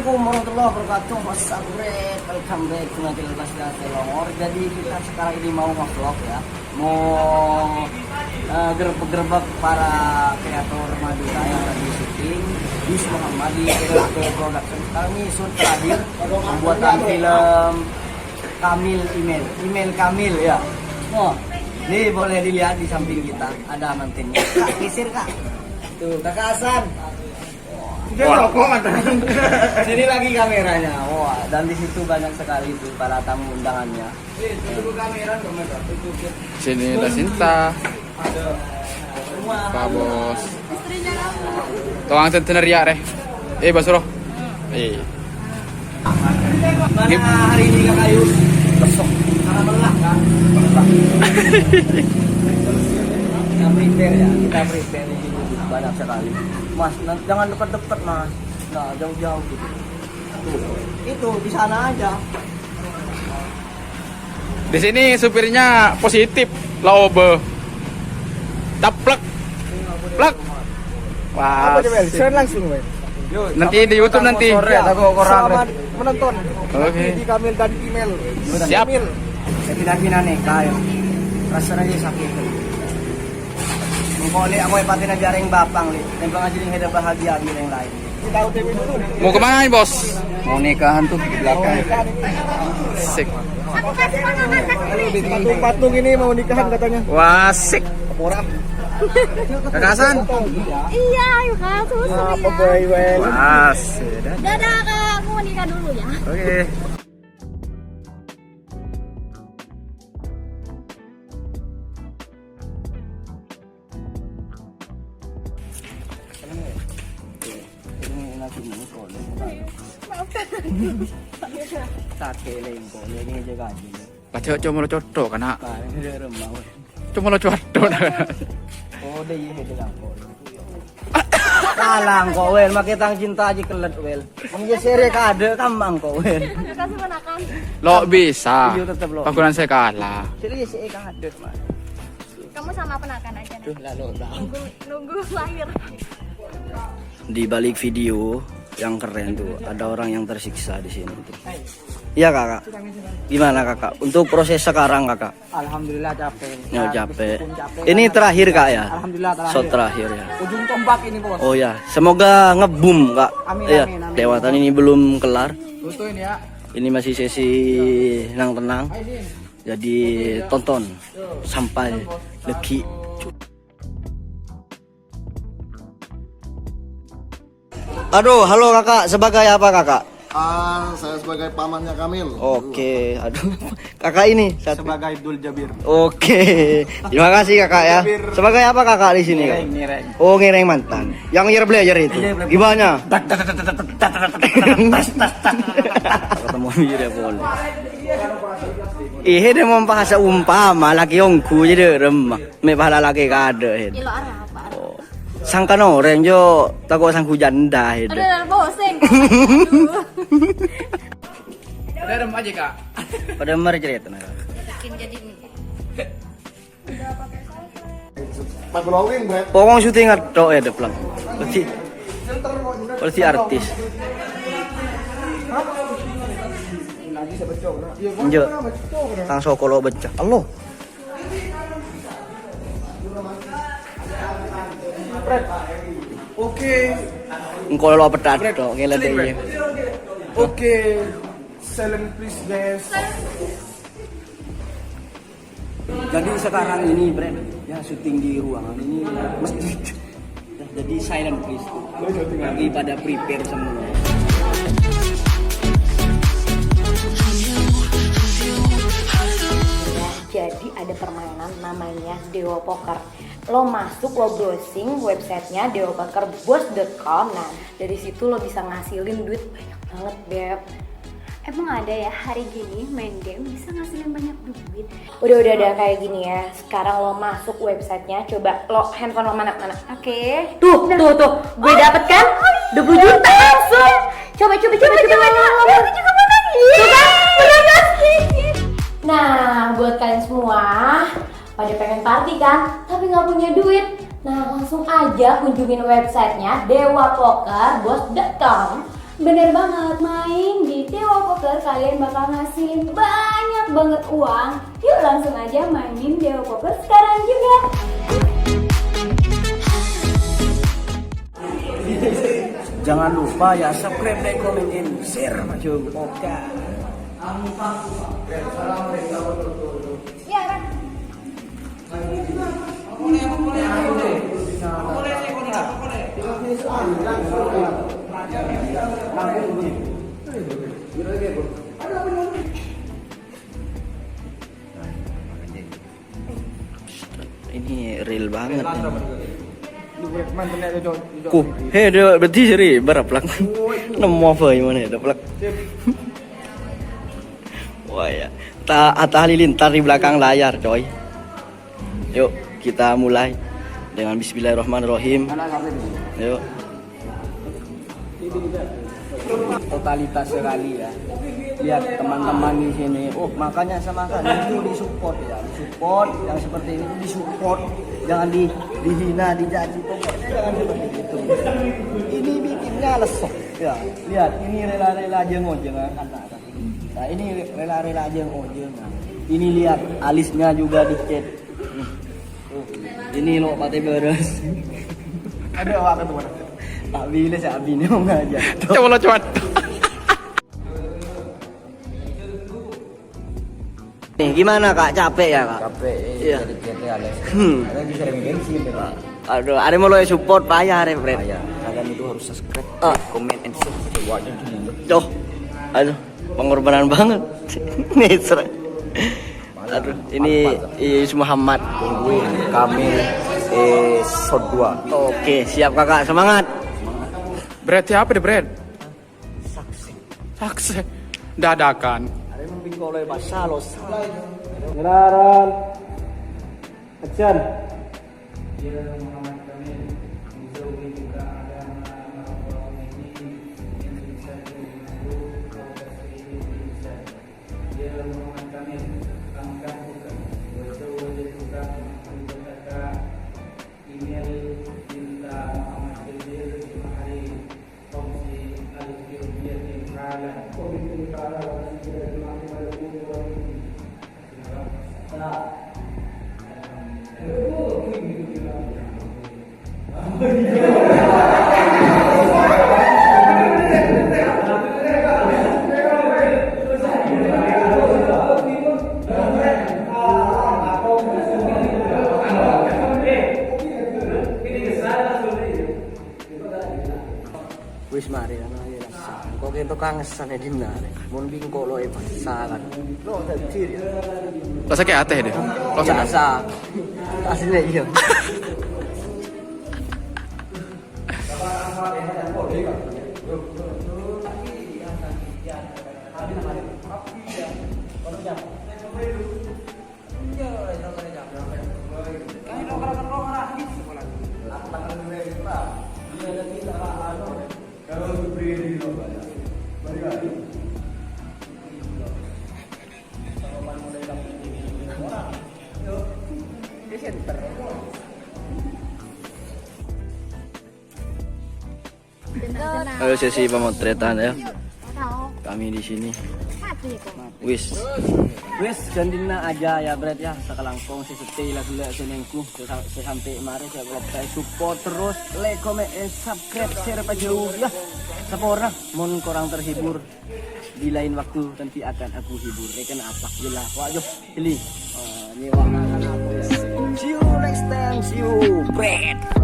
Assalamualaikum warahmatullahi wabarakatuh. Mas Abret, welcome back to Natil Basda Selongor. Jadi kita sekarang ini mau vlog ya, mau gerbek para kreator Madura yang lagi syuting di Muhammad di Kreator Production. Sekarang ini shoot terakhir pembuatan film email Kamil ya. Oh, ini boleh dilihat di samping kita ada mantinnya. Kak, kisir kak. Tuh, Kakak Hasan. Sini lagi kameranya. Wah, dan di situ banyak sekali tuh para tamu undangannya. Tutup kamera, Sini ada Sinta. Pak Bos. Tuang tentener ya, Reh. Basuro. Mana hari ini Kak Ayu? Besok. Karena lelah kan? Kita prepare ya, kita prepare di sini banyak sekali. Mas, jangan dekat-dekat mas, nah jauh-jauh gitu. Tuh, itu di sana aja. Di sini supirnya positif, laobe. Taplek. Plek. Wah. Share langsung, Wei. Nanti di YouTube nanti. Selamat menonton. Oke. Di Kamil dan email. Siap. Saya pindah-pindah nih, kayo. Rasanya sakit. Mengkoli aku hepatin aja ring bapang li. Tembang aja ring hidup bahagia di yang lain. Kita UTW dulu. Mau kemana nih, Bos? Mau nikahan tuh di belakang. Sik. Patung-patung ini mau nikahan katanya. Wah, sik. Orang. Kakak Hasan. Iya, ayo kak, susu Apa ya. boy, well. Wah, Dadah kak, aku mau nikah dulu ya. Oke. Sate lengko, ini aja gaji. Baca cuma lo codok kana. Nah, ini dia remah. Cuma lo codok. Oh, deh ini dia langko. Kalang kok wel, makitang cinta aja kelet wel. Menggeser kade kamang kok wel. Kasih menakan. Lo bisa. Iya, tetep lo. Pakuran saya kalah. Serius sih kade mas. Kamu sama penakan aja nih. Tuh lalu Nunggu lahir. Di balik video yang keren tuh ada orang yang tersiksa di sini tuh. Iya kakak. Gimana kakak? Untuk proses sekarang kakak? Alhamdulillah capek. Ya capek. Ini terakhir kak ya? Alhamdulillah terakhir. Shot terakhir ya. Ujung tombak ini, Bos. Oh ya, semoga ngebum kak. Amin, Iya, amin, amin. Dewatan ini belum kelar. Tutuin ya. Ini masih sesi tenang-tenang. Jadi tonton sampai leki. Aduh, halo kakak. Sebagai apa kakak? Saya sebagai pamannya Kamil. Oke, aduh. Kakak ini satu. Sebagai Dul Jabir. Oke. Terima kasih kakak ya. Sebagai apa kakak di sini? Kak? Nireng. Oh, ngereng mantan. Yang year belajar itu. Gimana? Ketemu dia boleh. Ihe dia mau bahasa umpama laki ongku jadi remah. Me bahala laki kada. Ilo arah apa? Sangka orang jo takut sangku janda itu. Udah bosen. Ada rem aja, Kak. Pada mari cerita nah. Bikin jadi Pak Glowing, Brad. Pokoknya syuting ada ya depan. Berarti artis. Enjo. Kang Sokolo becah. Halo. Oke. Engkau lo petat tok ngeledenya. Oke. Silent please, guys. Jadi sekarang ini Brand ya syuting di ruangan ini masjid. Jadi silent please. Lagi pada prepare semua. Jadi ada permainan namanya Dewa Poker. Lo masuk, lo browsing websitenya dewapokerbos.com. Nah dari situ lo bisa ngasilin duit banyak banget, Beb. Emang ada ya hari gini main game bisa ngasilin banyak duit? Udah kayak gini ya. Sekarang lo masuk websitenya, coba lo handphone lo mana. Oke. Tuh, gue dapet kan 20 juta langsung. Coba. Aku juga mau lagi. Nah, buat kalian semua pada pengen party kan, tapi nggak punya duit. Nah, langsung aja kunjungin websitenya dewapokerbos.com. Bener banget, main di Dewa Poker kalian bakal ngasilin banyak banget uang. Yuk langsung aja mainin Dewa Poker sekarang juga. Jangan lupa ya subscribe, like, comment, and share Majung Oka. Ya, Ran. Ini real banget. Mantan itu Ku, hei dia berarti seri berapa? Nemu apa yang mana? Dapat. Wah ya, Atta Halilintar di belakang layar, coy. Yuk kita mulai dengan Bismillahirrahmanirrahim. Yuk. Totalitas sekali ya. Lihat teman-teman di sini. Oh makanya sama kan itu disupport ya, disupport yang seperti ini disupport. Jangan dihina, dicaci, pokoknya jangan seperti itu. Ini bikinnya lesok ya. Lihat ini rela-rela jeng-ojeng kan. Nah ini rela-rela jeng-ojeng. Ini lihat alisnya juga dicet. Ini lo pate beres. ada apa tuh mana? Tak bila sabi ni mau ngajar. Coba lo cuat. Nih gimana Kak? Capek ya Kak? Capek. Iya. Jadi Alex. Hmm. Ada bisa bensin deh. Aduh, ada mau lo support payah re, Fred. Ya, kalian itu harus subscribe, comment, and share. Coba aja dulu. Duh. Aduh, pengorbanan banget. Nih, aduh, ini Is Muhammad. Tungguin kami shot 2. Oke, siap Kakak, semangat. Bread siapa deh bread? Saksi. Dadakan. Ada yang membingkol oleh bahasa lo. Geraran. Action. Wis mari ana ya. Kok kento kangesan di mana? Mun bingkol lo pasalan. Lo tadi. Lo sakit hati deh. Lo sakit. Biasa. Aslinya iya. Ayo sesi pemotretan ya. Kami di sini. Wis jandina aja ya Brad ya. Sekalangkong si stay lah dulu senengku. Sampai kemarin saya kalau support terus, like, comment, and subscribe, share apa jauh ya. Sapora, mon korang terhibur. Di lain waktu nanti akan aku hibur. Rekan apa? Gila. Waduh, pilih. See you next time. See you, Brad.